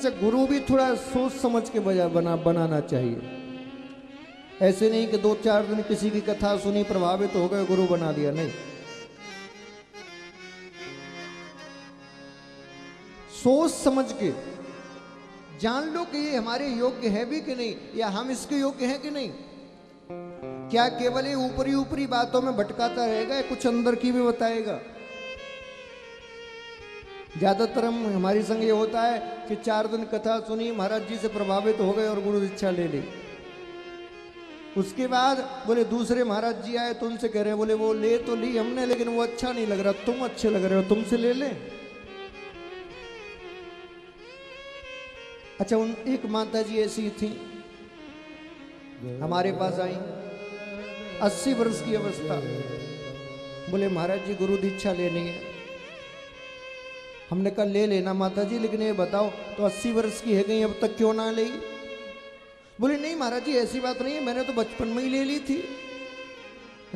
अच्छा, गुरु भी थोड़ा सोच समझ के बनाना चाहिए। ऐसे नहीं कि 2-4 दिन किसी की कथा सुनी, प्रभावित हो गए, गुरु बना दिया, नहीं। सोच समझ के जान लो कि ये हमारे योग्य है भी कि नहीं, या हम इसके योग्य हैं कि नहीं। क्या केवल ये ऊपरी ऊपरी बातों में भटकाता रहेगा या कुछ अंदर की भी बताएगा। ज्यादातर हमारी संग ये होता है कि 4 दिन कथा सुनी, महाराज जी से प्रभावित हो गए और गुरु दीक्षा ले ली। उसके बाद बोले दूसरे महाराज जी आए तो उनसे कह रहे हैं, बोले वो ले तो ली हमने, लेकिन वो अच्छा नहीं लग रहा, तुम अच्छे लग रहे हो, तुमसे ले ले। अच्छा, एक माता जी ऐसी थी, हमारे पास आई, 80 वर्ष की अवस्था। बोले महाराज जी गुरु दीक्षा लेनी है। हमने कहा ले लेना माता जी, लेकिन ये बताओ तो 80 वर्ष की है गई, अब तक क्यों ना ले। बोले नहीं महाराज जी ऐसी बात नहीं है, मैंने तो बचपन में ही ले ली थी।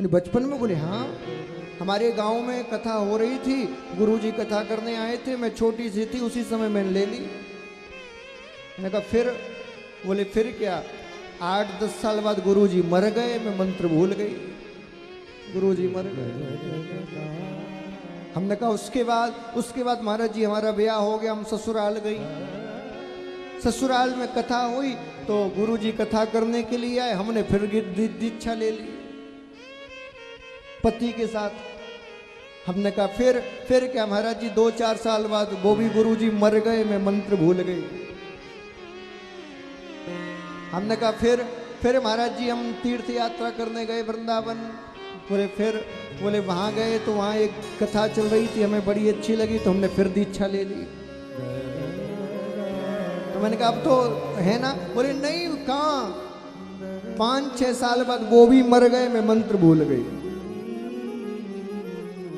बचपन में? बोले हाँ, हमारे गांव में कथा हो रही थी, गुरुजी कथा करने आए थे, मैं छोटी सी थी, उसी समय मैंने ले ली। मैंने कहा फिर? बोले फिर क्या, 8-10 साल बाद गुरुजी मर गए, मैं मंत्र भूल गई, गुरुजी मर गए। हमने कहा उसके बाद महाराज जी हमारा ब्याह हो गया, हम ससुराल गई। ससुराल में कथा हुई तो गुरुजी कथा करने के लिए आए, हमने फिर दीक्षा ले ली पति के साथ। हमने कहा फिर क्या महाराज जी, 2-4 साल बाद वो भी गुरुजी मर गए, मैं मंत्र भूल गई। हमने कहा फिर महाराज जी हम तीर्थ यात्रा करने गए वृंदावन। बोले फिर? बोले वहां गए तो वहां एक कथा चल रही थी, हमें बड़ी अच्छी लगी तो हमने फिर दीक्षा ले ली। तो मैंने कहा अब तो है ना? बोले नहीं, कहां, 5-6 साल बाद वो भी मर गए, मैं मंत्र भूल गई।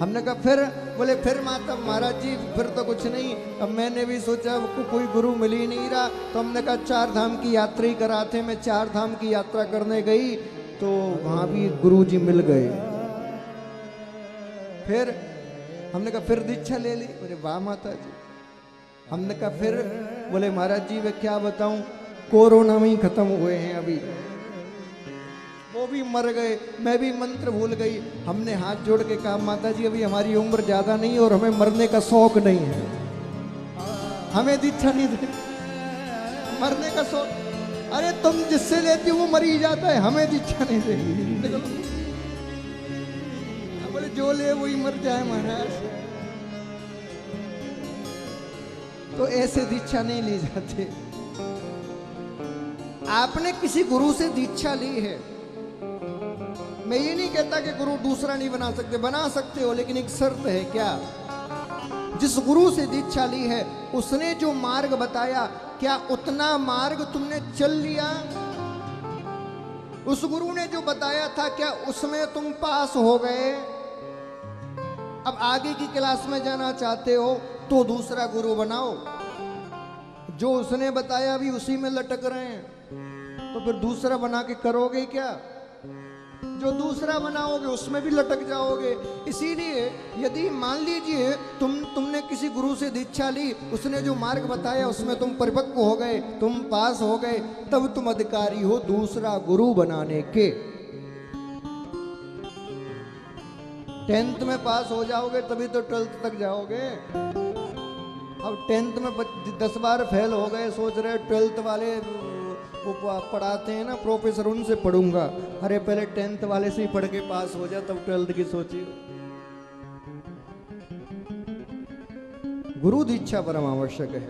हमने कहा फिर? बोले फिर माता महाराज जी फिर तो कुछ नहीं, अब मैंने भी सोचा कोई गुरु मिल ही नहीं रहा, तो हमने कहा 4 धाम की यात्रा ही कराते। मैं 4 धाम की यात्रा करने गई तो वहां भी गुरुजी मिल गए। फिर? हमने कहा फिर दीक्षा ले ली। बोले वाह माता जी। हमने कहा फिर? बोले महाराज जी वे क्या बताऊं, कोरोना में ही खत्म हुए हैं अभी, वो भी मर गए, मैं भी मंत्र भूल गई। हमने हाथ जोड़ के कहा माता जी अभी हमारी उम्र ज्यादा नहीं और हमें मरने का शौक नहीं है, हमें दीक्षा नहीं दे, मरने का शौक। अरे तुम जिससे लेती हो वो मर ही जाता है, हमें दीक्षा नहीं देगी। बोले जो ले वही मर जाए महाराज। तो ऐसे दीक्षा नहीं ली जाती। आपने किसी गुरु से दीक्षा ली है, मैं ये नहीं कहता कि गुरु दूसरा नहीं बना सकते, बना सकते हो, लेकिन एक शर्त है। क्या? जिस गुरु से दीक्षा ली है उसने जो मार्ग बताया, क्या उतना मार्ग तुमने चल लिया? उस गुरु ने जो बताया था क्या उसमें तुम पास हो गए? अब आगे की क्लास में जाना चाहते हो तो दूसरा गुरु बनाओ। जो उसने बताया अभी उसी में लटक रहे हैं तो फिर दूसरा बना के करोगे क्या? जो दूसरा बनाओगे उसमें भी लटक जाओगे। इसीलिए यदि मान लीजिए तुमने किसी गुरु से दीक्षा ली, उसने जो मार्ग बताया उसमें तुम परिपक्व हो गए, तुम पास हो गए, तब तुम अधिकारी हो दूसरा गुरु बनाने के। 10th में पास हो जाओगे तभी तो 12th तक जाओगे। अब 10th में 10 बार फेल हो गए, सोच रहे 12th वाले वो पढ़ाते हैं ना प्रोफेसर, उनसे पढ़ूंगा। अरे पहले 10th वाले से ही पढ़ के पास हो जा, तब 12th की सोचिए। गुरु दीक्षा परम आवश्यक है।